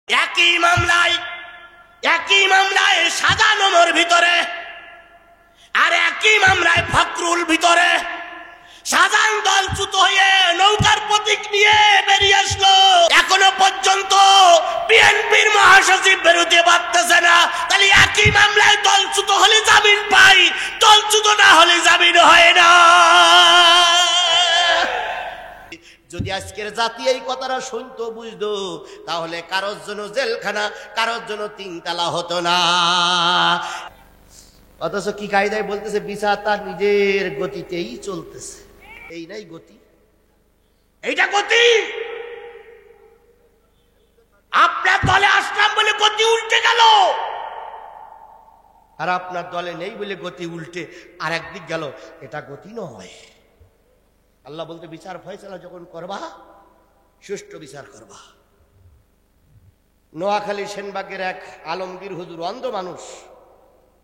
একই মামলায় শাহজাহান ওমর ভিতরে, আর একই মামলায় ফখরুল ভিতরে। শাহজাহান দলচ্যুত হয়ে নৌকার প্রতীক নিয়ে বেরিয়ে আসলো, এখনো পর্যন্ত বিএনপির মহাসচিব বেরোতে পারতেছে না। তাহলে একই মামলায় দলচ্যুত হলে জামিন পাই, দলচ্যুত না হলে জামিন হয় না। যদি আজকের জাতি এই কথাটা শুনতো, বুঝতো, তাহলে কারোর জন্য জেলখানা, কারোর জন্য তিনতলা হতো না। অথচ কি কায়দায় বলতেছে বিচার তার নিজের গতিতেই চলতেছে। এই নাই গতি, এইটা গতি। আপনার দলে আসলাম বলে গতি উল্টে গেল, আর আপনার দলে নেই বলে গতি উল্টে আর একদিক গেল। এটা গতি নয়। আল্লাহ বলতে বিচার ফয়সালা যখন করবা, সুষ্ঠু বিচার করবা। নোয়াখালী সেনবাগের এক আলমগীর হুজুর, অন্ধ মানুষ,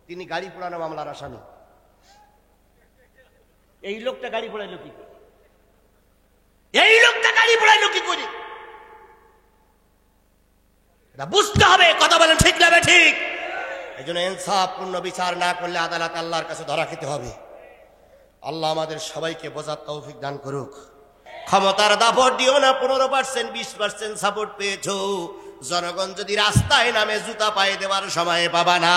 তিনি গাড়ি পোড়ানো মামলার আসামি। এই লোকটা গাড়ি পোড়াইলো কি করে? এই লোকটা গাড়ি পোড়াইলো কি করে? এটা বুঝতে হবে। কথা বলেন ঠিক না ঠিক? এই জন্য ইনসাফপূর্ণ বিচার না করলে আদালত আল্লাহর কাছে ধরা খেতে হবে। আল্লাহ আমাদের সবাইকে বোঝার তৌফিক দান করুক। ক্ষমতার দাপট দিও না। 15%, 20% সাপোর্ট পেয়েছো, জনগণ যদি রাস্তায় নামে জুতা পায়ে দেওয়ার সময় পাবা না।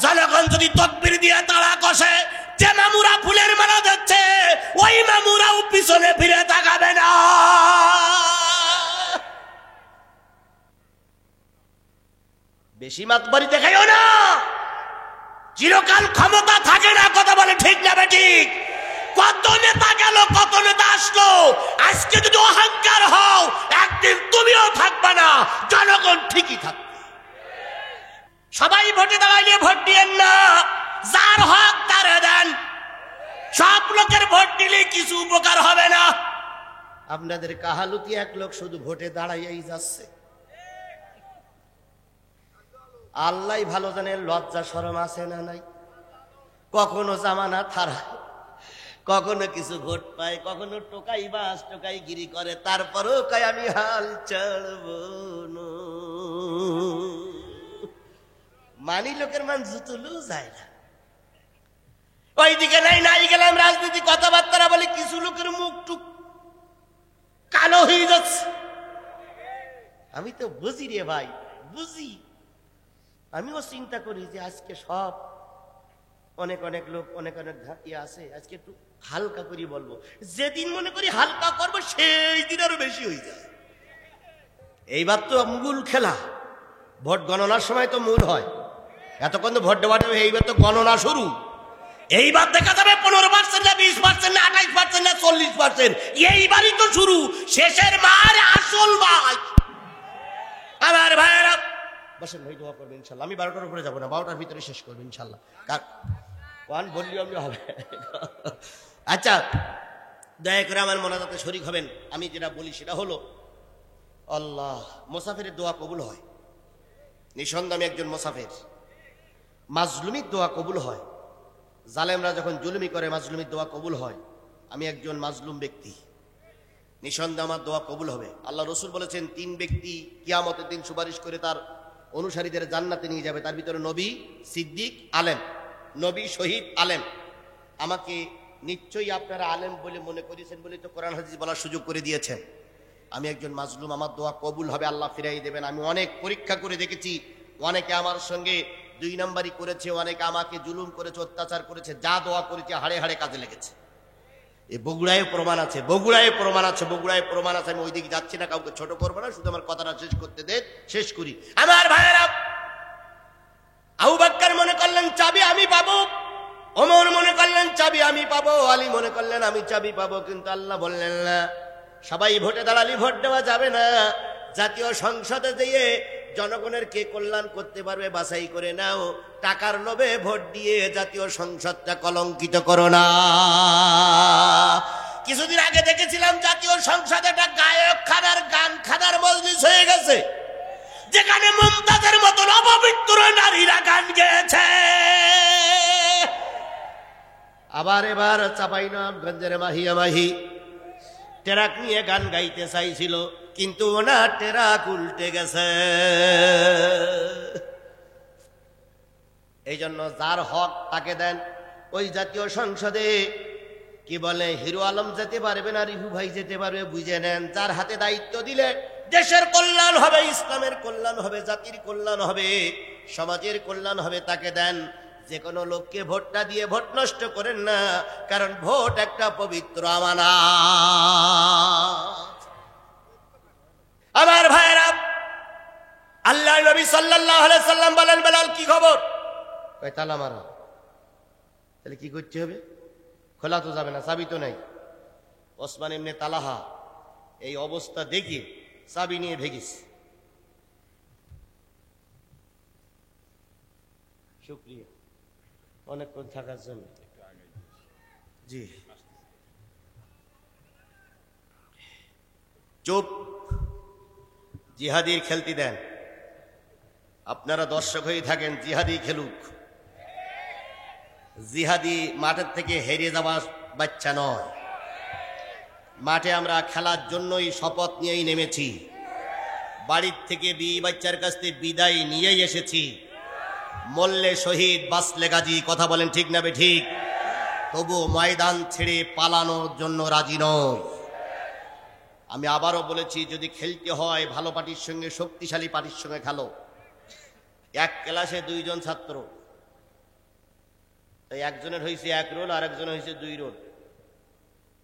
জনগণ যদি তকবীর দিয়ে তাড়া কষে, যে মামুরা ফুলের মালা দিচ্ছে, ওই মামুরাও পিছনে ফিরে তাকাবে না। বেশি মাতবারি দেখাইও না। চিরকাল ক্ষমতা থাকে না। কথা বলে ঠিক না ঠিক? কত নেতা গেল, কত নেতা আসলো। আজকে যদি অহংকার হও, একদিন তুমিও থাকবে না, জনগণ ঠিকই থাকবে। সবাই ভোটে দাঁড়াইলে ভোট দিয়েন না, যার হক তারে দেন। সব লোকের ভোট দিলে কিছু উপকার হবে না। আপনাদের কাহালুতি এক লোক শুধু ভোটে দাঁড়াইয়াই যাচ্ছে। আল্লাহ ভালো জানে লজ্জা শরম আছে না নাই। কখনো জামানা থারায়, কখনো কিছু ভোট পায়, কখনো টোকাই বাস টোকাই গিরি করে, তারপরও কয় আমি হাল ছাড়ব না। মানি লোকের মান জুতুলু যায় না। ওইদিকে নাই গেলাম রাজনীতি কথাবার্তা বলে, কিছু লোকের মুখ টুক কালো হয়ে যাচ্ছে। আমি তো বুঝি রে ভাই, বুঝি। আমিও চিন্তা করি যে আজকে সব অনেক লোক অনেক ঘাটিয়ে আছে, আজকে একটু হালকা করি বলবো। যেদিন মনে করি হালকা করবো, সেই দিন আরো বেশি হয়ে যায়। এইবার তো মূল খেলা, ভোট গণনার সময় তো মূল হয়। এতক্ষণ তো ভোট দেওয়া, এইবার তো গণনা শুরু। এইবার দেখা যাবে 15% না 20% না 28% না 40%। এইবারই তো শুরু, শেষের মার আসল ভাই। আমার ভাইয়েরা বসেন ভাই, দোয়া করবেন ইনশাল্লাহ। আমি 12টার উপরে যাবো না, 12টার ভিতরে শেষ করবো ইনশাল্লাহ। ওয়ান বললেও আমি হবে। আচ্ছা, দয়া করে আমার মোনাজাতে শরীক হবেন। আমি যেটা বলি সেটা হলো, আল্লাহ মুসাফিরের দোয়া কবুল হয়। নিঃসন্দেহে আমি একজন মুসাফির। মাজলুমির দোয়া কবুল হয়। জালেমরা যখন জুলুমি করে, মাজলুমির দোয়া কবুল হয়। আমি একজন মাজলুম ব্যক্তি, নিঃসন্দেহে আমার দোয়া কবুল হবে। আল্লাহ রসুল বলেছেন, 3 ব্যক্তি কিয়ামতের দিন সুপারিশ করে তার অনুসারীদের জান্নাতে নিয়ে যাবে। তার ভিতরে নবী, সিদ্দিক, আলেম। নবী, শহীদ, আলেম। আমাকে নিশ্চয়ই আপনারা আলেম বলে মনে করেছেন বলে তো কোরআন হাদিস বলার সুযোগ করে দিয়েছেন। আমি একজন মাজলুম, আমার দোয়া কবুল হবে, আল্লাহ ফিরাই দেবেন। আমি অনেক পরীক্ষা করে দেখেছি, অনেকে আমার সঙ্গে 2 নম্বরই করেছে, অনেকে আমাকে জুলুম করেছে, অত্যাচার করেছে। যা দোয়া করেছে হাড়ে হাড়ে কাজে লেগেছে। এই বগুড়ায় প্রমাণ আছে, বগুড়ায় প্রমাণ আছে, বগুড়ায় প্রমাণ আছে। আমি ওই দিকে যাচ্ছি না, কাউকে ছোট করবো না, শুধু আমার কথাটা শেষ করতে দে, শেষ করি। আমার ভাইয়েরা, আবু বকর মনে করলেন চাবি আমি পাবো, ওমর মনে করলেন চাবি আমি পাবো, আলী মনে করলেন আমি চাবি পাবো। কিন্তু আল্লাহ বললেন না, সবাই ভোটে দাঁড়ালি ভোট দেওয়া যাবে না। জাতীয় সংসদে দিয়ে জনগণের কে কল্যাণ করতে পারবে বাছাই করে নাও। টাকার লোভে ভোট দিয়ে জাতীয় সংসদটা কলঙ্কিত করো না। কিছুদিন আগে দেখেছিলাম জাতীয় সংসদে একটা গায়ক খানার গান খানার মজলিস হয়ে গেছে, যেখানে মুমতাজের মতন অপবিত্র নারীরা গান গেয়েছে। আবার এবার চাঁপাইনবাবগঞ্জের মাহিয়া মাহি ট্রাক নিয়ে গান গাইতে চাইছিল, কিন্তু ওনার টেরাক উল্টে গেছে। এই জন্য যার হক তাকে দেন। ওই জাতীয় সংসদে কি বলে হিরো আলম যেতে পারবে না, রিহু ভাই যেতে পারবে, বুঝে নেন। যার হাতে দায়িত্ব দিলে দেশের কল্যাণ হবে, ইসলামের কল্যাণ হবে, জাতির কল্যাণ হবে, সমাজের কল্যাণ হবে, তাকে দেন। যে কোনো লোককে ভোটটা দিয়ে ভোট নষ্ট করেন না, কারণ ভোট একটা পবিত্র আমানত। আমার ভাইরা, আল্লাহ নবী সাল্লাল্লাহু আলাইহি সাল্লাম বলেন, বেলাল কি খবর? ওই তালা মারা। তাহলে কি করতে হবে? খোলা তো যাবে না, চাবি তো নাই। ওসমান ইবনে তালাহা এই অবস্থা দেখে চাবি নিয়ে ভেগেছে। শুকরিয়া অনেকক্ষণ থাকার জন্য। জি চুপ, জিহাদির খেলতে দেন। আপনারা দর্শক হয়ে থাকেন, জিহাদি খেলুক। জিহাদি মাঠের থেকে হেরে যাওয়া বাচ্চা নয়। মাঠে আমরা খেলার জন্যই শপথ নিয়েই নেমেছি। বাড়ির থেকে বাচ্চার কাছ থেকে বিদায় নিয়েই এসেছি। মরলে শহীদ, বাঁচলে গাজী। কথা বলেন ঠিক না বে ঠিক? তবু ময়দান ছেড়ে পালানোর জন্য রাজি নয়। আমি আবারও বলেছি, যদি খেলতে হয় ভালো পার্টির সঙ্গে, শক্তিশালী পার্টির সঙ্গে খেলো। এক ক্লাসে 2 জন ছাত্র, তো একজনের হয়েছে 1 রোল আর একজনের হয়েছে 2 রোল।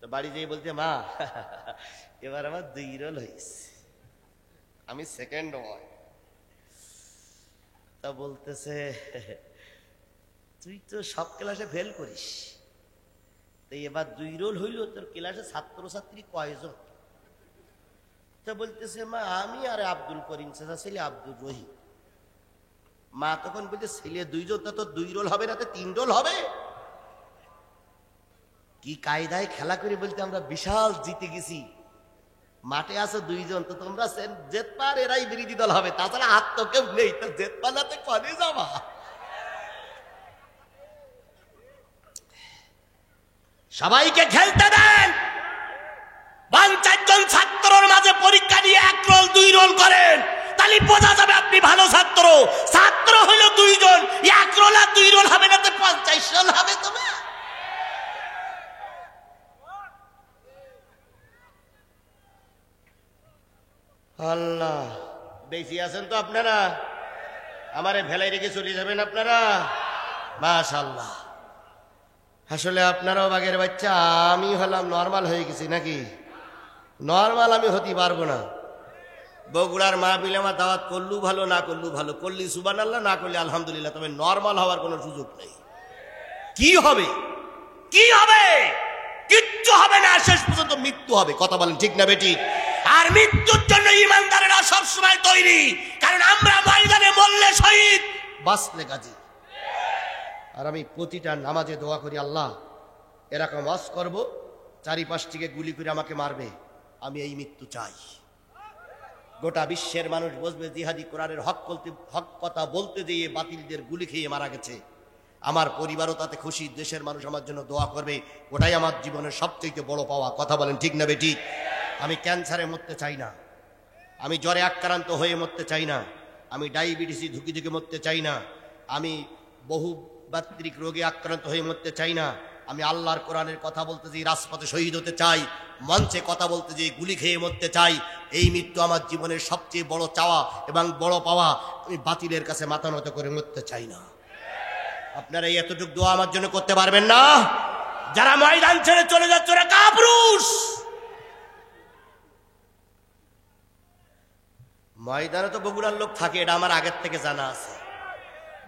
তো বাড়ি যেয়ে বলতে, মা এবার আমার 2 রোল হয়েছে, আমি সেকেন্ড বয়। তা বলতেছে, তুই তো সব ক্লাসে ফেল করিস, তো এবার 2 রোল হইল, তোর ক্লাসে ছাত্রছাত্রী কয়জন? তা বলতেছে, মা আমি আর আব্দুল করিম চাচা ছেলে আব্দুল রহিম। মা তখন বলছে, ছেলে 2 জন, তা তো 2 রোল হবে না, তো 3 রোল হবে। কি কায়দায় খেলা করে বলতে, আমরা বিশাল জিতে গেছি। মাঠে আছে 2 জন, তো তোমরা জেতপার, এরাই বিরোধী দল হবে, তাছাড়া হাত তো কেউ নেই, তো জেতপালাতে কনে যাবা? সবাইকে খেলতে দেন। 5-4 জন ছাত্রর মাঝে পরীক্ষা দিয়ে 1 রোল 2 রোল করেন, তাহলে বোঝা যাবে আপনি ভালো ছাত্র। ছাত্র হলো 2 জন, 1 রোল আর 2 রোল হবে না, তো 50 রোল হবে। তোমার আল্লাহ, বেশি আছেন তো আপনারা? আমারে ভেলাই রেখে চলে যাবেন আপনারা? মাশাআল্লাহ। আসলে আপনারাও বাঘের বাচ্চা, আমি হলাম নরমাল হয়ে গেছি নাকি? নরমাল আমি হতে পারবো না। বগুড়ার মাহফিলে আমার দাওয়াত করলু ভালো, না করলু ভালো, করলি সুবহানাল্লাহ, না করলে আলহামদুলিল্লাহ, তবে নরমাল হওয়ার কোনো সুযোগ নেই। কি হবে? কি হবে? কিচ্ছু হবে না, শেষ পর্যন্ত মৃত্যু হবে। কথা বলেন ঠিক না বেটি? আর মৃত্যুর জন্য ইমানদারেরা সবসময় তৈরি, কারণ আমরা ময়দানে মরলে শহীদ, বাঁচলে গাজী। আর আমি প্রতিটা নামাজে দোয়া করি, আল্লাহ এরকম ওয়াজ করব, 4-5 থেকে গুলি করে আমাকে মারবে, আমি এই মৃত্যু চাই। গোটা বিশ্বের মানুষ বুঝবে জিহাদি কোরআনের হক কথা বলতে দিয়ে বাতিলদের গুলি খেয়ে মারা গেছে। আমার পরিবারও তাতে খুশি, দেশের মানুষ আমার জন্য দোয়া করবে, ওটাই আমার জীবনের সবচেয়ে বড় পাওয়া। কথা বলেন ঠিক না বেটি? আমি ক্যান্সারে মরতে চাই না, আমি জ্বরে আক্রান্ত হয়ে মরতে চাই না, আমি ডায়াবেটিসে ধুকে ধুকে মরতে চাই না, আমি বহুমাত্রিক রোগে আক্রান্ত হয়ে মরতে চাই না, আমি আল্লাহর কোরআনের কথা বলতে যেয়ে রাজপথে শহীদ হতে চাই, মঞ্চে কথা বলতে যেয়ে গুলি খেয়ে মরতে চাই। এই মৃত্যু আমার জীবনের সবচেয়ে বড় চাওয়া এবং বড় পাওয়া। আমি বাতিলের কাছে মাথা নত করে মরতে চাই না। আপনারা এই এতটুকু দোয়া আমার জন্য করতে পারবেন না? যারা ময়দান ছেড়ে চলে যাচ্ছে ওরা কাপুরুষ। ময়দানে তো বগুড়ার লোক থাকে, এটা আমার আগের থেকে জানা আছে।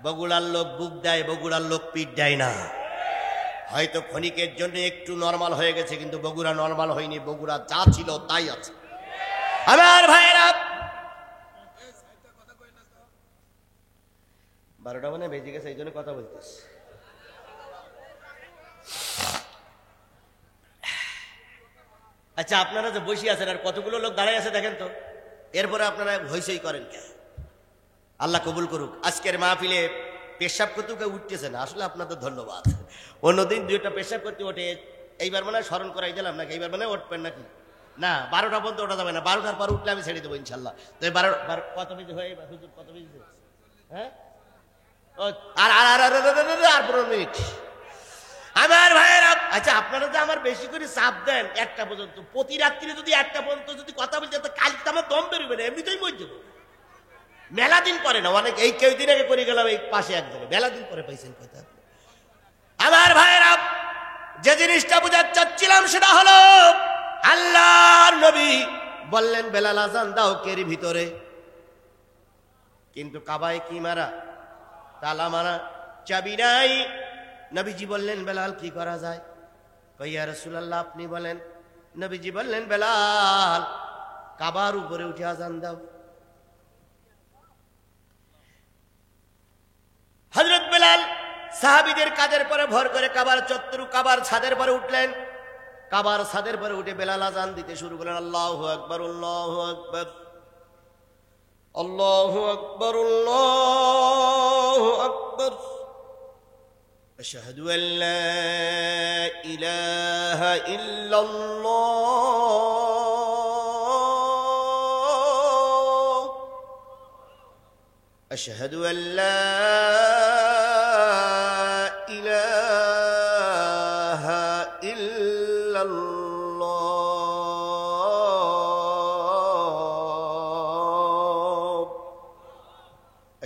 বগুড়ার লোক বুক দেয়, বগুড়ার লোক পিঠ দেয় না। হয়তো ক্ষণিকের জন্য একটু নরমাল হয়ে গেছে, কিন্তু বগুড়া নরমাল হয়নি। বগুড়া যা ছিল তাই আছে। আমার ভাইয়েরা, 12টা মানে বেজে গেছে, এই জন্য কথা বলতেছি। আচ্ছা, আপনারা যে বসে আছেন আর কতগুলো লোক দাঁড়ায় আছে দেখেন তো, এরপরে আপনারা হইসই করেন কে? আল্লাহ কবুল করুক। আজকের মাহফিলে পেশাব করতে কেউ উঠতেছে না, আসলে আপনাদের ধন্যবাদ। অন্যদিন 2টা পেশাব করতে ওঠে, এইবার মানে স্মরণ করাই দিলাম নাকি? এইবার মানে উঠবেন নাকি? না 12টা পর্যন্ত ওটা যাবে না, 12টার পর উঠলে আমি ছেড়ে দেবো ইনশাল্লাহ। তো 12 কত মিনিট হয়ে হুজুর, কত মিনিট? হ্যাঁ, আর আর আর 15 মিনিট। আমার ভাইয়েরা, আচ্ছা আপনারা যে আমার বেশি করে চাপ দেন 1টা পর্যন্ত, প্রতি রাত্রি যদি 1টা পর্যন্ত যদি কথা বলতে, কালকে তো আমার দম বেরোবে না, এমনিতেই মরে যাবো। মেলা দিন পরে না, অনেক এই কেউ দিন আগে করে গেলাম এই পাশে একজনে, মেলা দিন পরে পাইছেন কথা। আমার ভাইয়েরা, যে জিনিসটা বুঝাতে চাচ্ছিলাম সেটা হলো, আল্লাহর নবী বললেন বেলাল আজান দাও কের ভিতরে, কিন্তু কাবায় কি মারা, তালা মারা, চাবি নাই। নবীজি বললেন বেলাল কি করা যায়? ইয়া রাসূলুল্লাহ আপনি বলেন। নবীজি বললেন বেলাল কাবার উপরে উঠে আজান দাও। হযরত বেলাল সাহাবীদের কাঁধের পরে ভর করে কাবার চত্বর, কাবার ছাদের পরে উঠলেন। কাবার ছাদের পরে উঠে বেলাল আজান দিতে শুরু করলেন, আল্লাহু আকবার, আল্লাহু আকবার, আল্লাহু আকবার, আল্লাহু আকবার, আশহাদু আল্লা ইলাহা ইল্লাল্লাহ, আশহাদু আল্লা ইলাহা ইল্লাল্লাহ,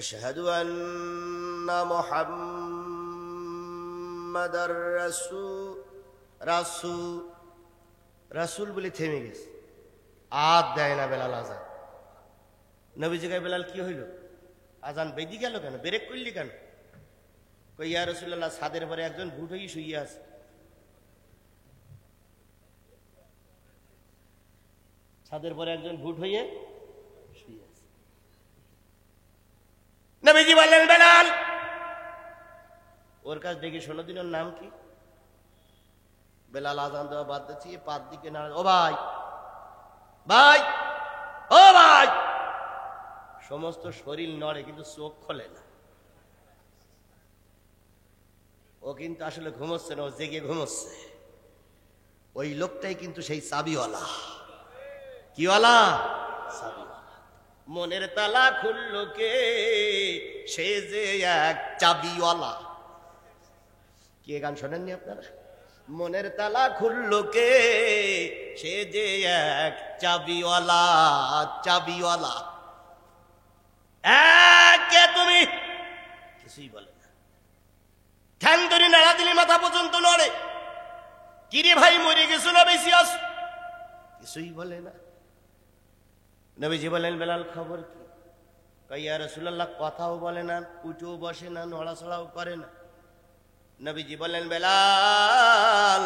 আশহাদু আন্না মুহাম্মাদার রাসূল বলে থেমে গেছে, আর দেয় না বেলাল আজান। নবীজি কয় বেলাল কি হইল, আজান বেদি গেল কেন, ব্রেক করলি কেন? কই ইয়া রাসূলুল্লাহ ছাদের পরে একজন ভূত হয়ে শুয়ে আছে। ছাদের পরে একজন ভূত হয়ে শুয়ে আছে। নবীজি বললেন বেলাল ওর কাছ দেখি শোনো দিন, ওর নাম কি? বেলাল আজান দেওয়া বাদ দিচ্ছি, পাত দিকে না, ও ভাই, ভাই, ও ভাই, সমস্ত শরীর নড়ে কিন্তু চোখ খোলে না। ও কিন্তু আসলে ঘুমোচ্ছে না, ও জেগে ঘুমোচ্ছে। ওই লোকটাই কিন্তু সেই চাবিওয়ালা। কিওয়ালা? চাবিওয়ালা। মনের তালা খুললো কে, সে যে এক চাবিওয়ালা। কে গান শোনেননি আপনারা? মনের তালা খুললো কে, সে যে এক চাবিওয়ালা, চাবিওয়ালা। কে তুমি? কিছুই বলে না। ঠ্যাং ধরে নাড়া দিলে মাথা পর্যন্ত নড়ে। কিরে ভাই মরে গেছো না বেশি আস? কিছুই বলে না। নবীজি বলেন বেলাল খবর কি? ইয়া রাসূলুল্লাহ কথাও বলে না, উঠেও বসে না, নড়াচড়াও করে না। নবীজি বলেন বেলাল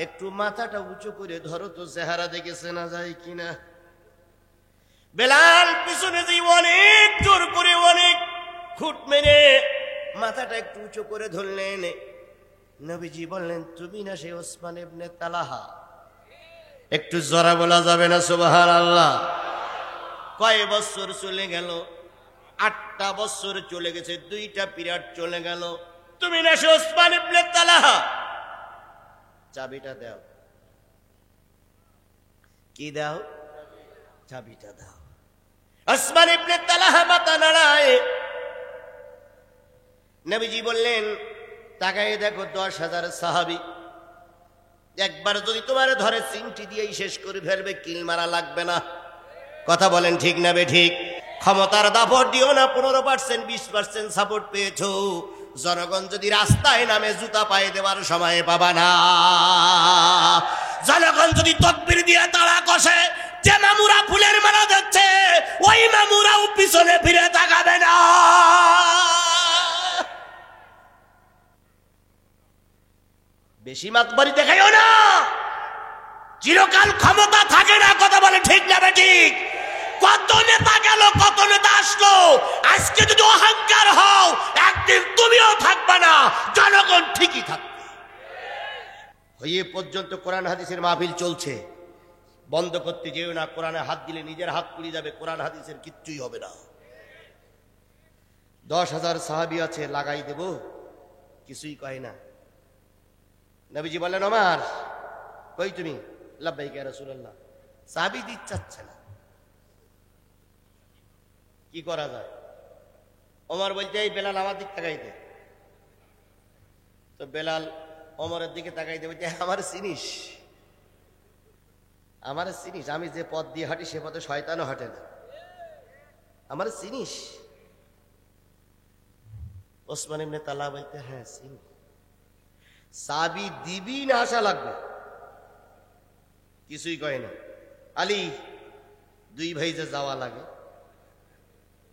একটু মাথাটা উঁচু করে ধরো তো, চেহারা দেখেছে না যায় কিনা। বেলাল পিছনে যে অনেক জোর করে অনেক খুঁট মেরে মাথাটা একটু উঁচু করে ধরলেন। নবীজি বললেন তুমি না সে ওসমান ইবনে তালহা? একটু জোরে বলা যাবে না সুবহানাল্লাহ? কয় বছর চলে গেল? 8টা বছর চলে গেছে, 2টা পিরিয়ড চলে গেল। তুমি না সে ওসমান ইবনে তালহা? চাবিটা দাও। কি দাও? চাবিটা দাও। ওসমান ইবনে তালহা মাথা নাড়ায়। নবীজি বললেন তাকায় দেখো 10,000 সাহাবী, একবার যদি তোমার ধরে চিমটি দিয়েই শেষ করে ফেলবে, কিল মারা লাগবে না। কথা বলেন ঠিক না বে ঠিক? ক্ষমতার দাপট দিও না, 15% 20% সাপোর্ট পেয়েছো, জনগণ যদি রাস্তায় নামে জুতা পায়ে দেওয়ার সময় পাবা না। জনগণ যদি তাকবীর দিয়ে তাড়া কষে, যে মামুরা ফুলের মালা দিচ্ছে ওই মামুরাও পিছনে ফিরে তাকাবে না। বেশি মাতবারি দেখাইও না, চিরকাল ক্ষমতা থাকে না। কথা বলে ঠিক না বে ঠিক? কত নেতা গেল, কত নেতা আসলো। আজকে যদি অহংকার হও, একদিন তুমিও থাকবে না, জনগণ ঠিকই থাকবে। হয়ে পর্যন্ত কোরআন হাদিসের মাহফিল চলছে, বন্ধ করতে যেও না। কোরআনে হাত দিলে নিজের হাত পুড়ে যাবে, কোরআন হাদিসের কিচ্ছুই হবে না। 10,000 সাহাবী আছে, লাগাই দেব, কিছুই কয় না। নবীজি বললেন ওমর কই তুমি? লাব্বাইক ইয়া রাসূলুল্লাহ। চাবি দিতে চাচ্ছে না, কি করা যায়? ওমর বলছে এই বেলাল আমার দিক তাকাইতে। তো বেলাল ওমরের দিকে তাকাইতে বলছে আমার চিনিস, আমার চিনিস, আমি যে পথ দিয়ে হাঁটি সে পথে শয়তানও হাঁটে না, আমার চিনিস? ওসমান ইবনে তালহা বলতে হ্যাঁ চিনি। চাবি দিবি না আশা লাগবে? কিছুই কয় না। আলী, দুই ভাই যে যাওয়া লাগে,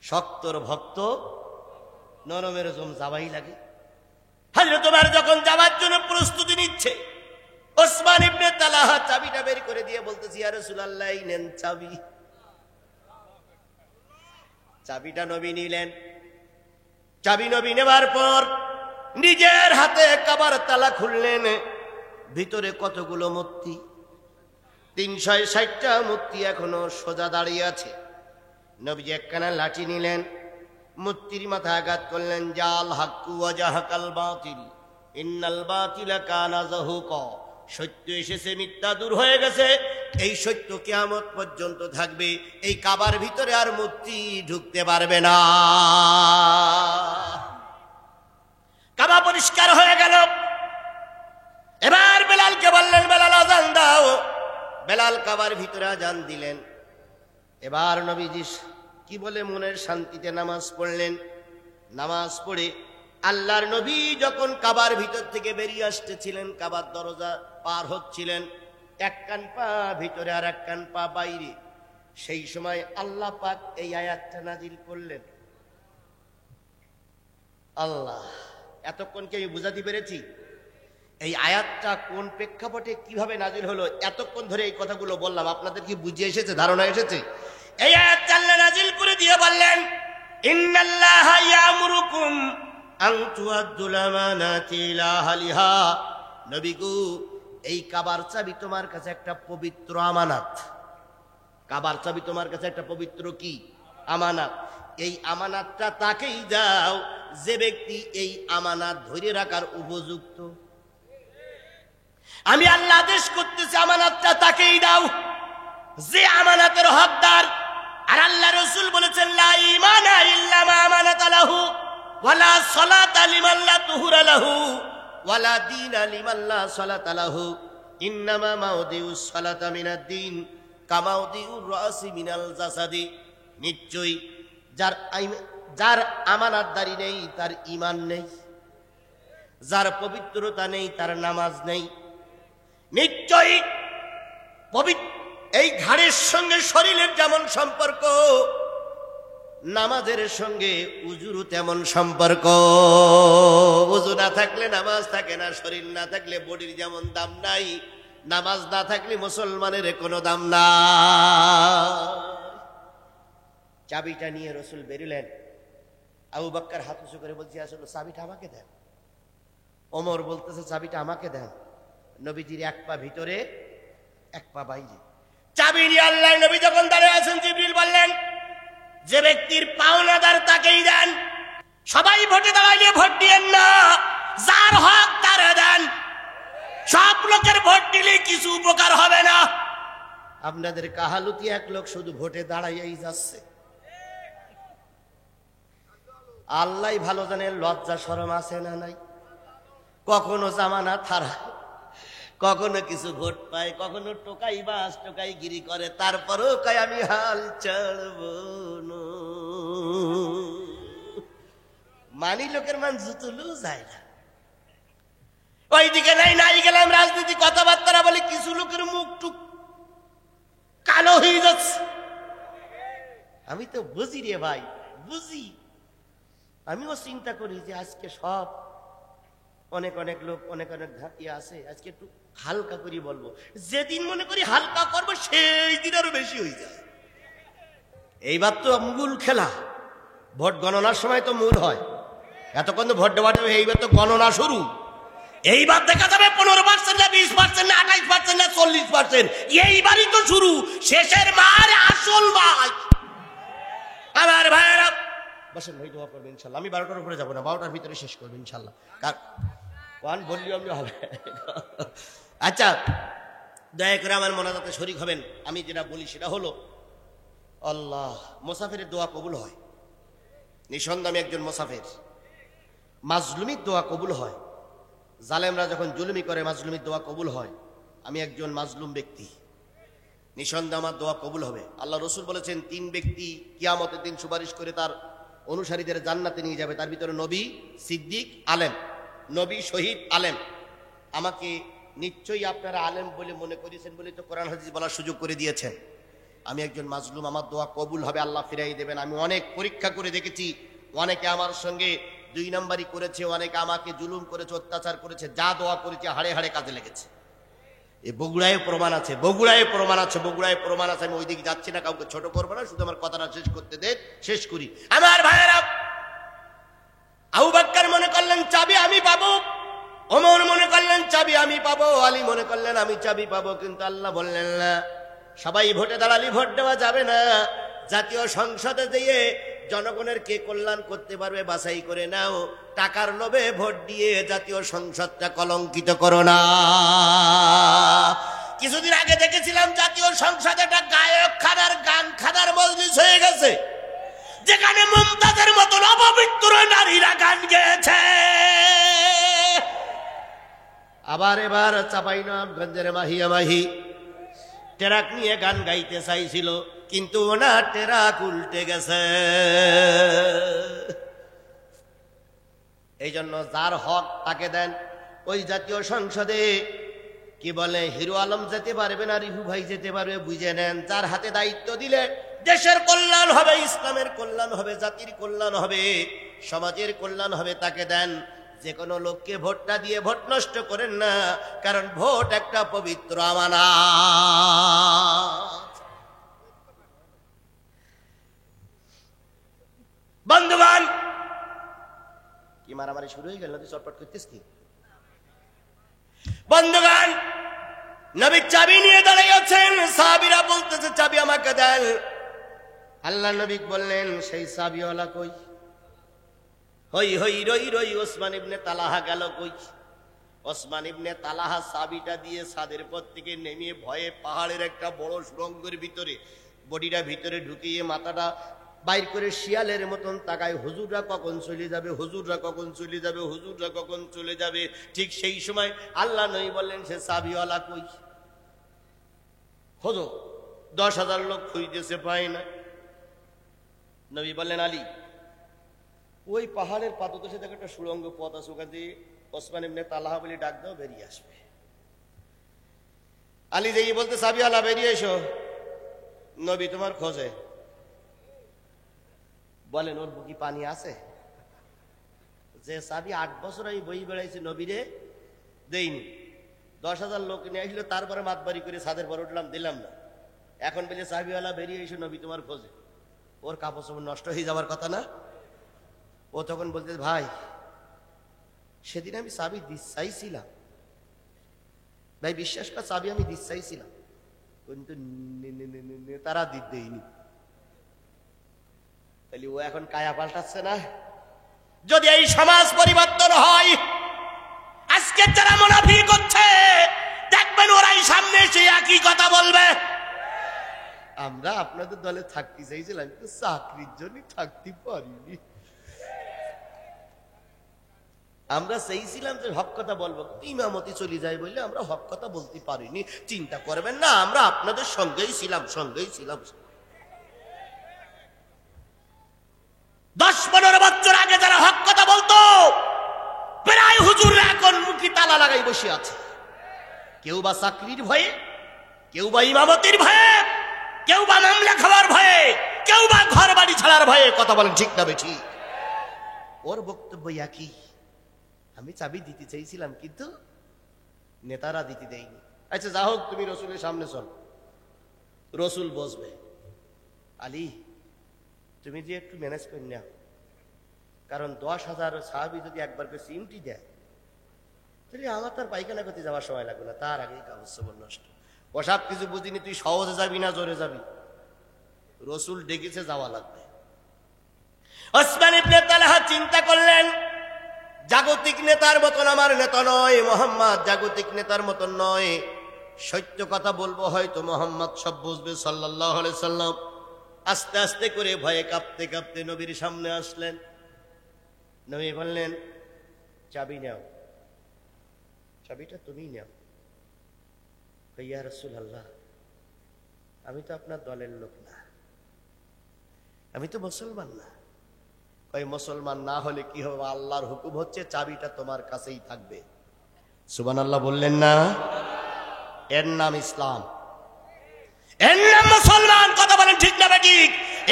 শক্তর ভক্ত নরমের জম যাওয়াই লাগে। হযরত ওমর যখন যাওয়ার জন্য প্রস্তুতি নিচ্ছে, ওসমান ইবনে তালহা চাবিটা বের করে দিয়ে বলতেছি ইয়া রাসূলুল্লাহ নেন চাবি। চাবিটা নবী নিলেন। চাবি নবী নেবার পর নিজের হাতে কাবার তালা খুললেন। ভিতরে কতগুলো মূর্তি, 360টা মূর্তি এখনো সোজা দাঁড়িয়ে আছে। নবীজি একখানা লাঠি নিলেন, মূর্তির মাথায় আঘাত করলেন। জাল হাক্কু ওয়া জাহাকাল বাতিল ইন্নাল বাতিলা কানা যাহুকা। সত্য এসেছে, মিথ্যা দূর হয়ে গেছে। এই সত্য কিয়ামত পর্যন্ত থাকবে। এই কাবার ভিতরে আর মূর্তি ঢুকতে পারবে না। কাবা পরিষ্কার হয়ে গেল। এবার বেলালকে বললেন বেলাল আযান দাও। বেলাল কাবার ভিতরে আযান দিলেন। এবার নবীজি কি বলে মনের শান্তিতে নামাজ পড়লেন। নামাজ পড়ে আল্লাহর নবী যখন কাবার ভিতর থেকে বেরিয়ে আসতেছিলেন, কাবার দরজা পার হচ্ছিলেন, এক কান পা ভিতরে আর এক কান পা বাইরে, সেই সময় আল্লাহ পাক এই আয়াতটা নাজিল করলেন। আল্লাহ, এতক্ষণ কি আমি বুঝাতে পেরেছি এই আয়াতটা কোন প্রেক্ষাপটে কিভাবে নাজিল হলো? এতক্ষণ ধরে এই কথাগুলো বললাম, আপনাদের কি বুঝে এসেছে, ধারণা এসেছে? এই আয়াত আল্লাহ নাজিল করে দিয়ে বললেন ইন্নাল্লাহা ইয়ামুরুকুম আন তুআদ্দুল আমানাতি ইলা আহলিহা। নবী গো, এই কাবার চাবি তোমার কাছে একটা পবিত্র আমানত। কাবার চাবি তোমার কাছে একটা পবিত্র কি আমানত। এই আমানতটা তাকেই দাও যে ব্যক্তি এই আমানত ধরে রাখার উপযুক্ত। আমি আল্লাহ আদেশ করতেছি আমানতটা তাকেই দাও যে আমানতের হকদার। আর আল্লাহ রাসূল বলেছেন লা ঈমানা ইল্লা মা আমানাতা লাহু ওয়ালা সালাতা লিমান লা তুহুরা লাহু ওয়ালা দীনা লিমান লা সালাতা লাহু ইন্নামা মাউদিউস সালাতা মিনাদ দ্বীন কামাউদিউর রাসি মিনাল জাসাদি। নিশ্চয়ই যার আমানতদারি নেই তার ঈমান নেই, যার পবিত্রতা নেই তার নামাজ নেই। নিশ্চয়ই এই ঘাড়ের সঙ্গে শরীরের যেমন সম্পর্ক, নামাজের সঙ্গে উজুরও তেমন সম্পর্ক। উজু না থাকলে নামাজ থাকে না, শরীর না থাকলে বডির যেমন দাম নাই, নামাজ না থাকলে মুসলমানের কোনো দাম না। চাবিটা নিয়ে রসুল বেরিলেন। আবু বকর হাত উঁচু করে বলছে আসলে চাবিটা আমাকে দেন। ওমর বলতেছে চাবিটা আমাকে দেন। নবীজির এক পা ভিতরে এক পা বাইরে। চাবি নিয়ে আল্লাহ নবী যখন দাঁড়িয়ে আছেন, জিবরিল বললেন যে ব্যক্তির পাওনাদার তাকেই দেন। সবাই ভোটে দাঁড়াইলে ভোট দিয়েন না, যার হক তারে দেন। সব লোকের ভোট দিলে কিছু উপকার হবে না। আপনাদের কাহালুতি এক লোক শুধু ভোটে দাঁড়াইয়াই যাচ্ছে। আল্লাহ ভালো জানে লজ্জা শরম আছে না নাই। কখনো জামানা থারা, কখনো কিছু ভোট পায়, কখনো টোকাই বাস টোকাই গিরি করে, তারপরেও কয় আমি হাল ছাড়ব না। মানি লোকের মান জুতুলু যায় না। ওইদিকে নাই গেলাম রাজনীতি কথাবার্তা বলে কিছু লোকের মুখ টুক কালো হয়ে যাচ্ছে। আমি তো বুঝি রে ভাই, বুঝি। আমিও চিন্তা করি যে আজকে সব অনেক লোক অনেক ইয়ে আছে, আজকে একটু হালকা করি বলবো। যেদিন মনে করি হালকা করবো সেই দিন আরো বেশি হয়ে যায়। এইবার তো মূল খেলা, ভোট গণনার সময় তো মূল হয়। এতক্ষণ তো ভোট দেওয়া, এইবার তো গণনা শুরু। এইবার দেখা যাবে 15% না 20% না 28% না 40%। এইবারই তো শুরু, শেষের মার আসল ভাই। আমার ভাইয়েরা বসেন ভাই, দোয়া করবেন ইনশাল্লাহ। আমি 12টার উপরে যাবো না, 12টার ভিতরে শেষ করবো ইনশাল্লাহ। ওয়ান বললেও আমি হবে। আচ্ছা, দয়া করে আমার মোনাজাতে শরীক হবেন। আমি যেটা বলি সেটা হলো, আল্লাহ, মুসাফিরের দোয়া কবুল হয়। নিঃসন্দেহে আমি একজন মুসাফির। মাজলুমির দোয়া কবুল হয়। জালেমরা যখন জুলুমি করে মাজলুমির দোয়া কবুল হয়। আমি একজন মাজলুম ব্যক্তি, নিঃসন্দেহে আমার দোয়া কবুল হবে। আল্লাহ রসুল বলেছেন, 3 ব্যক্তি কিয়ামতের দিন সুপারিশ করে তার অনুসারীদের জান্নাতে নিয়ে যাবে। তার ভিতরে নবী, সিদ্দিক, আলেম। নবী, শহীদ, আলেম। আমাকে নিশ্চয়ই আপনারা আলেম বলে মনে করেছেন বলে তো কোরআন হাদিস বলার সুযোগ করে দিয়েছেন। আমি একজন মাজলুম, আমার দোয়া কবুল হবে, আল্লাহ ফিরাই দেবেন। আমি অনেক পরীক্ষা করে দেখেছি, অনেকে আমার সঙ্গে 2 নম্বরই করেছে, অনেকে আমাকে জুলুম করেছে, অত্যাচার করেছে। যা দোয়া করেছে হাড়ে হাড়ে কাজে লেগেছে। এই বগুড়ায় প্রমাণ আছে, বগুড়ায় প্রমাণ আছে, বগুড়ায় প্রমাণ আছে। আমি ওইদিকে যাচ্ছি না, কাউকে ছোট করবো না, শুধু আমার কথাটা শেষ করতে দে, শেষ করি। আমার ভাইয়েরা, আবু বকর মনে করলেন চাবি আমি পাবো, ওমর মনে করলেন চাবি আমি পাবো, আলী মনে করলেন আমি চাবি পাবো। কিন্তু আল্লাহ বললেন না, সবাই ভোটে দাঁড়ালি ভোট দেওয়া যাবে না। জাতীয় সংসদে দিয়ে জনগণের কে কল্যাণ করতে পারবে বাছাই করে নাও। টাকার লোভে ভোট দিয়ে জাতীয় সংসদটা কলঙ্কিত করো না। কিছুদিন আগে দেখেছিলাম জাতীয় সংসদে একটা গায়ক খানার গান খানার মজলিস হয়ে গেছে, যেখানে মুমতাজের মতন অপবিত্র নারীরা গান গেয়েছে। আবার এবার চাঁপাইনবাবগঞ্জের মাহিয়া মাহি ট্রাক নিয়ে গান গাইতে চাইছিল, কিন্তু ওনার ট্রাক উল্টে গেছে। এই জন্য যার হক তাকে দেন। ওই জাতীয় সংসদে কি বলে, হিরো আলম যেতে পারবে না, রিহু ভাই যেতে পারবে, বুঝে নেন। যার হাতে দায়িত্ব দিলে দেশের কল্যাণ হবে, ইসলামের কল্যাণ হবে, জাতির কল্যাণ হবে, সমাজের কল্যাণ হবে, তাকে দেন। যে কোনো লোককে ভোটটা দিয়ে ভোট নষ্ট করেন না, কারণ ভোট একটা পবিত্র আমানত। বন্ধুগণ, কি মারামারি শুরু হয়ে গেল? চটপট করতেছ কি? বন্ধুগণ, নবী চাবি নিয়ে দাঁড়িয়েছেন, সাহাবীরা বলতেছে চাবি আমাকে দেন। আল্লাহ নবী বললেন, সেই চাবিওয়ালা কই? হই হই রই রই ওসমান ইবনে তালহা গেল কই? ওসমান ইবনে তালহা চাবিটা দিয়ে ছাদের পর থেকে নেমে ভয়ে পাহাড়ের একটা বড় সুড়ঙ্গের ভিতরে বডিটা ভিতরে ঢুকিয়ে মাথাটা বাইর করে শিয়ালের মতন তাকায়, হুজুররা কখন চলে যাবে, হুজুররা কখন চলে যাবে, হুজুররা কখন চলে যাবে। ঠিক সেই সময় আল্লাহ নবী বললেন, সে চাবিওয়ালা কই? হুজুর 10,000 লোক খুঁজতেছে, পায় না। নবী বললেন, আলী, ওই পাহাড়ের পাদদেশে দেখো একটা সুড়ঙ্গ পথ আছে, ওখান দিয়ে ওসমান ইবনে তালহা বলে ডাক দাও, বেরিয়ে আসবে। আলী যেই বলতে, চাবিওয়ালা বেরিয়ে এসো, নবী তোমার খোঁজে। বলেন, ওর বুকি পানি আছে? যে চাবি 8 বছর আমি বই বেড়াইছি, নবীরে দেইনি। 10,000 লোক নিয়ে আসলো, তারপরে মাতবাড়ি করে ছাদের পর উঠলাম, দিলাম না। এখন বলে চাবিওয়ালা বেরিয়ে এসো, নবী তোমার খোঁজে। ওর কাপড় চোপড় নষ্ট হয়ে যাওয়ার কথা না? ও তখন বলতে, ভাই সেদিন আমি চাবি চাইছিলাম, ভাই বিশ্বাস কর, চাবি আমি চাইছিলাম, কিন্তু তারা দেয়নি। তাহলে ও এখন কায়া পাল্টাচ্ছে না? যদি এই সমাজ পরিবর্তন হয়, আজকে যারা মুনাফিক করছে দেখবেন ওরাই সামনে এসে একই কথা বলবে। আমরা আপনাদের দলে থাকতে চাইছিলাম, কিন্তু চাকরির জন্য থাকতে পারিনি। আমরা চাইছিলাম যে হক কথা বলবো, ইমামতি চলে যায় বললে আমরা হক কথা বলতে পারিনি। চিন্তা করবেন না, আমরা আপনাদের সঙ্গেই ছিলাম, সঙ্গেই ছিলাম। 10-15 বছর আগে যারা হক কথা বলতো, প্রায় হুজুররা এখন মুখে তালা লাগাই বসে আছে। কেউ বা চাকরির ভয়ে, কেউ বা ইমামতির ভয়ে, কেউ বা মামলা খাওয়ার ভয়ে, কেউ বা ঘর বাড়ি ছাড়ার ভয়ে। কথা বলেন ঠিক না বেঠিক? ওর বক্তব্য একই, আমি চাবি দিতে চাইছিলাম কিন্তু নেতারা দিতে দেয়নি। আচ্ছা যা হোক, তুমি রসুলের সামনে চল, রসুল বসবে। আলী, তুমি যে একটু ম্যানেজ করে নাও, কারণ 10,000 সাহাবী যদি একবার করে চিমটি দেয়, তাহলে আমার তার পায়খানা করতে যাওয়ার সময় লাগবে না, তার আগেই কাগজ সবর নষ্ট। ওসব কিছু বুঝিনি, তুই সহজে যাবি না জোরে যাবি? রসুল ডেকেছে, যাওয়া লাগবে। ওসমান ইবনে তালহা চিন্তা করলেন, জাগতিক নেতার মতন আমার নেতা নয়, মোহাম্মদ জাগতিক নেতার মতন নয়, সত্য কথা বলবো, হয়তো মোহাম্মদ সব বুঝবে সাল্লাল্লাহু আলাইহি সাল্লাম। আস্তে আস্তে করে ভয়ে কাঁপতে কাঁপতে নবীর সামনে আসলেন। নবী বললেন, চাবি নাও, চাবিটা তুমি নাও। ইয়া রাসূলুল্লাহ, আমি তো আপনার দলের লোক না, আমি তো মুসলমান না। ওই মুসলমান না হলে কি হবে? আল্লাহর হুকুম হচ্ছে চাবিটা তোমার কাছেই থাকবে। সুবহানাল্লাহ বললেন না? এর নাম ইসলাম, এর নাম মুসলমান। কথা বলেন ঠিক না ঠিক?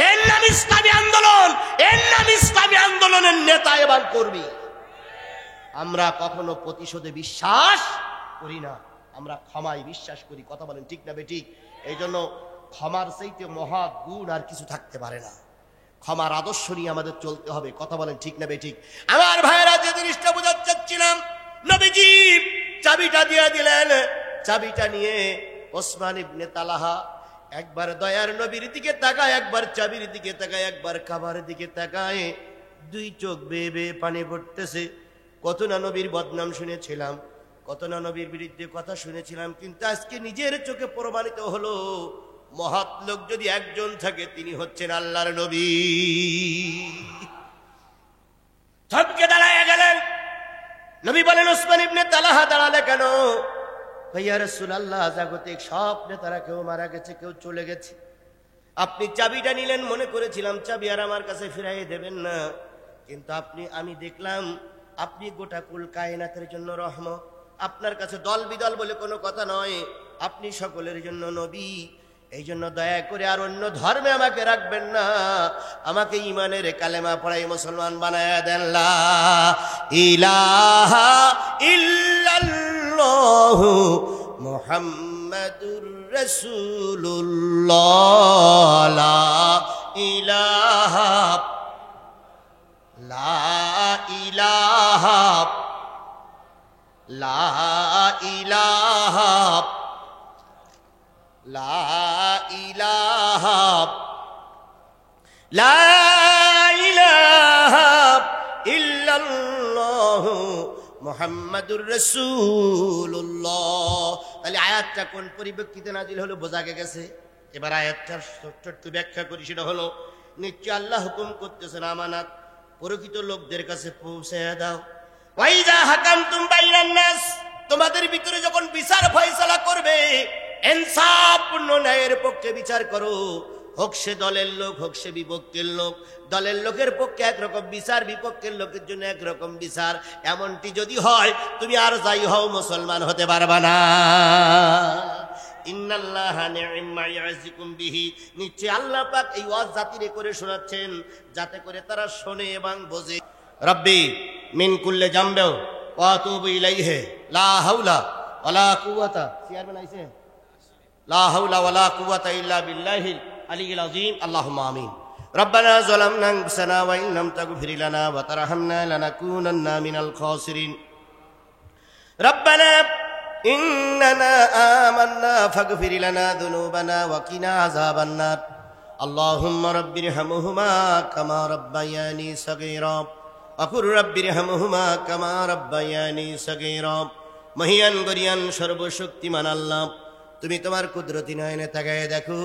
এর নাম ইসলামী আন্দোলন, এর নাম ইসলামী আন্দোলনের নেতা এবং কর্মী। আমরা কখনো প্রতিশোধে বিশ্বাস করি না, আমরা ক্ষমায় বিশ্বাস করি। কথা বলেন ঠিক না ঠিক? এই জন্য ক্ষমার চাইতে মহা গুণ আর কিছু থাকতে পারে না। ক্ষমার আদর্শ নিয়ে আমাদের চলতে হবে। কথা বলেন ঠিক না ঠিক? আমার ভাইয়েরা, যে জিনিসটা বোঝাতে চাচ্ছিলাম, নবীজি চাবিটা দিয়ে দিলেন। চাবিটা নিয়ে ওসমান ইবনে তালহা একবার দয়ার নবীর দিকে তাকায়, একবার চাবির দিকে তাকায়, একবার কাবার দিকে তাকায়। দুই চোখ বেয়ে বেয়ে পানি পড়তেছে। কত না নবীর বদনাম শুনেছিলাম, কত না নবীর বিরুদ্ধে কথা শুনেছিলাম, কিন্তু আজকে নিজের চোখে প্রমাণিত হলো, মহৎ লোক যদি একজন থাকে তিনি হচ্ছেন আল্লাহর নবী। থমকে দাঁড়ায় গেলেন। নবী বলেন, ওসমান ইবনে তালহা দাঁড়ালে কেন? ইয়া রাসূলুল্লাহ, জাগতিক সব নেতারা কেউ মারা গেছে, কেউ চলে গেছে। আপনি চাবিটা নিলেন, মনে করেছিলাম চাবি আর আমার কাছে ফিরাই দেবেন না, কিন্তু আমি দেখলাম আপনি গোটা কুল কায়নাতের জন্য রহমত। আপনার কাছে দল বিদল বলে কোনো কথা নয়, আপনি সকলের জন্য নবী। এই জন্য দয়া করে আর অন্য ধর্মে আমাকে রাখবেন না, আমাকে ঈমানের কালেমা পড়াই মুসলমান বানায়া দেন। লা ইলাহা ইল্লাল্লাহু মুহাম্মাদুর রাসূলুল্লাহ। লা ইলাহা, লা ইলাহা, লা ইলাহা, লা ইলাহা, লা ইলাহা ইল্লাল্লাহু মুহাম্মাদুর রাসূলুল্লাহ। তাহলে আয়াতটা কোন পরিপ্রেক্ষিতে নাজিল হলো বোঝা গেছে। এবার আয়াতটা ছোট্ট ব্যাখ্যা করি। সেটা হলো, নিশ্চয় আল্লাহ হুকুম করতেছেন আমানত প্রকৃত লোকদের কাছে পৌঁছে দাও। ওয়াইজা হাকামতুম বাইনান নাস, তোমাদের ভিতরে যখন বিচার ফয়সালা করবে, ইনসাফপূর্ণ ন্যায়ের পক্ষে বিচার করো। হোক সে দলের লোক, হোক সে বিপক্ষের লোক। দলের লোকের পক্ষে একরকম বিচার, বিপক্ষের লোকের জন্য একরকম বিচার। এমনটি যদি হয়, তুমি আর যাই হও মুসলমান হতে পারবা না। ইন্নাল্লাহা নি'মা ইয়াযিকুম বিহি, নিশ্চয় আল্লাহ পাক এই ওয়াজ জাতিরে করে শোনাচ্ছেন, যাতে করে তারা শোনে এবং বোঝে। রব্বি মিন কুল্লি জামবিন ওয়া আতুবু ইলাইহি, লা হাওলা ওয়ালা কুওয়াতা, চেয়ারম্যান আইছে, লা হাওলা ওয়ালা কুওয়াতা ইল্লা বিল্লাহিল আলিয়্যিল আযীম। আল্লাহুম্মা আমিন। রব্বানা যালামনা আনফুসানা ওয়া ইন লাম তাগফির লানা ওয়া তারহামনা লানাকুনান্না মিনাল খাসিরিন। রব্বানা ইন্নানা আমান্না ফাগফির লানা যুনুবানা ওয়া কিনা আযাবান নার। আল্লাহুম্মা রাব্বিরহামহুমা কামা রাব্বায়ানি সাগীরা ওয়া কুর রাব্বিরহামহুমা কামা রাব্বায়ানি সাগীরা। মহিয়ান গরিয়ান সর্বশক্তিমান আল্লাহ, তুমি তোমার কুদরতি নয়নে তাকায় দেখো,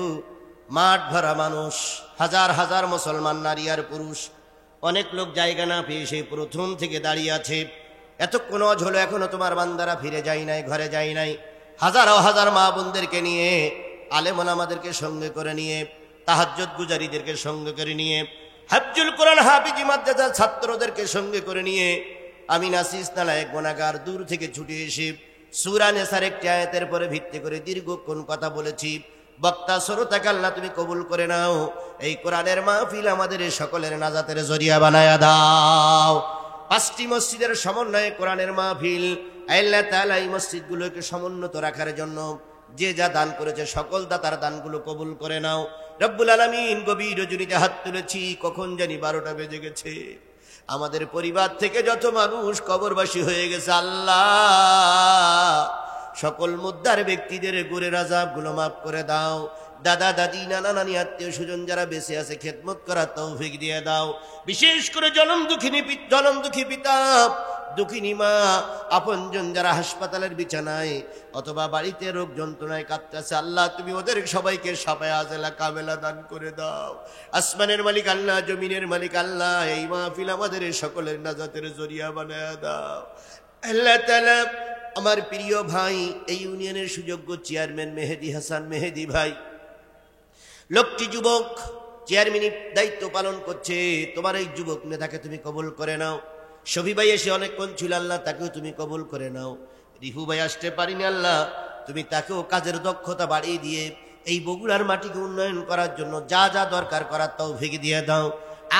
মাঠ ভরা মানুষ, হাজার হাজার মুসলমান নারী আর পুরুষ, অনেক লোক জায়গা না পেয়ে সেই প্রথম থেকে দাঁড়িয়ে আছে। এতক্ষণ অজ হলো, এখনো তোমার বান্দারা ফিরে যায় নাই, ঘরে যায় নাই। হাজার হাজার মা বোনদেরকে নিয়ে, আলেম ওলামাদেরকে সঙ্গে করে নিয়ে, তাহাজ্জুদ গুজারিদেরকে সঙ্গে করে নিয়ে, হাফজুল কোরআন হাফিজি মাদ্রাসার ছাত্রদেরকে সঙ্গে করে নিয়ে, আমি নাসিস নালায়েক গুনাহগার দূর থেকে ছুটে এসে সূরা নিসার একটি আয়াতের পরে ভিত্তি করে দীর্ঘক্ষণ কথা বলেছি। বক্তা শ্রোতাকে আল্লাহ তুমি কবুল করে নাও। এই কোরআনের মাহফিল আমাদের সকলের নাজাতের জরিয়া বানায়া দাও। 5টি মসজিদের সমন্বয়ে কোরআনের মাহফিল, আল্লাহ তাআলা এই মসজিদগুলোকে সমুন্নত রাখার জন্য যে যা দান করেছে সকল দাতার দানগুলো কবুল করে নাও। রব্বুল আলামিন, গভীর রজনীতে হাত তুলেছি, কখন জানি 12টা বেজে গেছে। আমাদের পরিবার থেকে যত মানুষ কবরবাসী হয়ে গেছে, আল্লাহ সকল মুদ্দার ব্যক্তিদের গুরের আযাবগুলো মাফ করে দাও। দাদা দাদি নানা নানি আত্মীয় স্বজন যারা বেঁচে আছে খেদমত করার তৌফিক দিয়ে দাও। বিশেষ করে জনম দুঃখী পিতা দুঃখিনী মা, আপনজন যারা হাসপাতালের বিছানায় অথবা বাড়িতে রোগ যন্ত্রণায় কাঁদতেছে, আল্লাহ তুমি ওদের সবাইকে শাফায়ে আজলা কামেলা দান করে দাও। আসমানের মালিক আল্লাহ, জমিনের মালিক আল্লাহ, এই মাহফিল আমাদের সকলের নাজাতের জরিয়া বানায়া দাও। আল্লাহ তাআলা আমার প্রিয় ভাই, এই ইউনিয়নের সুযোগ্য চেয়ারম্যান মেহেদী হাসান মেহেদী ভাই, লোকটি যুবক চেয়ারম্যানের দায়িত্ব পালন করছে, তোমার এই যুবক নেতাকে তুমি কবুল করে নাও। শফি ভাই এসে অনেকক্ষণ ছিল, আল্লাহ তাকেও তুমি কবুল করে নাও। রিফু ভাই আসতে পারিনি, আল্লাহ তুমি তাকেও কাজের দক্ষতা বাড়িয়ে দিয়ে এই বগুড়ার মাটিকে উন্নয়ন করার জন্য যা যা দরকার করার তৌফিক দিয়ে দাও।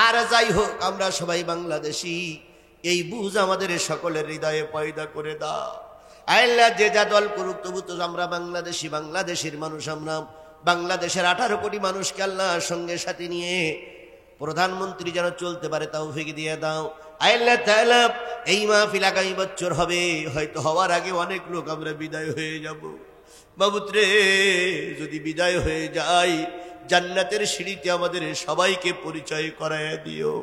আর যাই হোক, আমরা সবাই বাংলাদেশি, এই বুঝ আমাদের সকলের হৃদয়ে পয়দা করে দাও। আল্লাহ যে যা দল করুক, তবু তো আমরা বাংলাদেশি, বাংলাদেশের মানুষ, আমরা বাংলাদেশের 18 কোটি মানুষকে আল্লাহ সঙ্গে সাথে নিয়ে প্রধানমন্ত্রী যেন চলতে পারে তৌফিক দিয়ে দাও। আল্লাহ তাআলা এই মাহফিল আগামী বছর হবে, হয়তো হওয়ার আগে অনেক লোক আমরা বিদায় হয়ে যাব। মাবুদ রে, যদি বিদায় হয়ে যাই, জান্নাতের সিঁড়িতে আমাদের সবাইকে পরিচয় করায় দিও।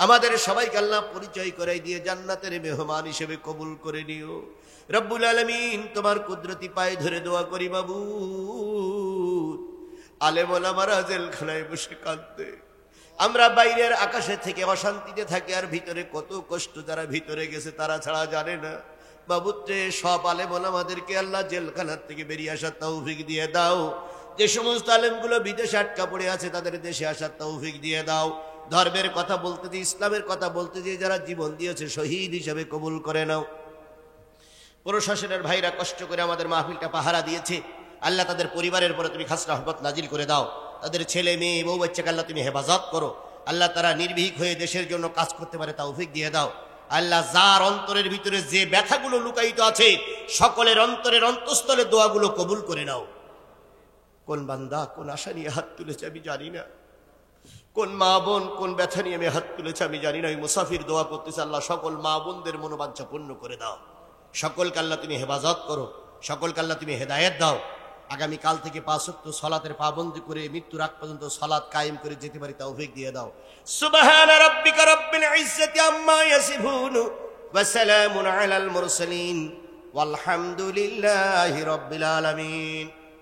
আমাদের সবাইকে আল্লাহ পরিচয় করাই দিয়ে জান্নাতের মেহমান হিসেবে কবুল করে নিও। রব্বুল আলামিন, তোমার কুদরতি পায়ে ধরে দোয়া করি মাবুদ, আলেম ওলামারা জেলখানায় বসে কাঁদতে, আমরা বাইরের আকাশে থেকে অশান্তিতে থাকি, আর ভিতরে কত কষ্ট যারা ভিতরে গেছে তারা ছাড়া জানে না। মাবুদ রে, সব আলেম ওলামাদেরকে আল্লাহ জেলখানার থেকে বেরিয়ে আসার তৌফিক দিয়ে দাও। যে সমস্ত আলেমগুলো বিদেশে আটকা পড়ে আছে তাদের দেশে আসার তৌফিক দিয়ে দাও। ধর্মের কথা বলতে দিয়ে, ইসলামের কথা বলতে দিয়ে যারা জীবন দিয়েছে শহীদ হিসেবে কবুল করে নাও। প্রশাসনের ভাইরা কষ্ট করে আমাদের মাহফিলটা পাহারা দিয়েছে, আল্লাহ তাদের পরিবারের পরে তুমি খাস রহমত নাজিল করে দাও। তাদের ছেলে মেয়ে বউ বাচ্চাকে আল্লাহ তুমি হেফাজত করো। আল্লাহ তারা নির্ভীক হয়ে দেশের জন্য কাজ করতে পারে তৌফিক দিয়ে দাও। আল্লাহ যার অন্তরের ভিতরে যে ব্যথাগুলো লুকায়িত আছে, সকলের অন্তরের অন্তঃস্থলে দোয়াগুলো কবুল করে নাও। কোন বান্দা কোন আশা নিয়ে হাত তুলেছে আমি জানি না, কোন মা বোন কোন ব্যথা নিয়ে আমি হাত তুলেছে আমি জানি না। ওই মুসাফির দোয়া করতেছে, আল্লাহ সকল মা বোনদের মনোবাঞ্ছা পূর্ণ করে দাও। সকলকে আল্লাহ তুমি হেফাজত করো, সকলকে আল্লাহ তুমি হেদায়েত দাও। আগামীকাল থেকে 5 ওয়াক্ত সালাতের পাবন্দি করে মৃত্যুর আগ পর্যন্ত সালাত কায়েম করে যেতে পারি তৌফিক দিয়ে দাও। সুবহানা রাব্বিকা রাব্বিল ইজ্জাতি আম্মা ইয়াসিফুন ওয়া সালামুন আলাল মুরসালিন ওয়ালহামদুলিল্লাহি রাব্বিল আলামিন।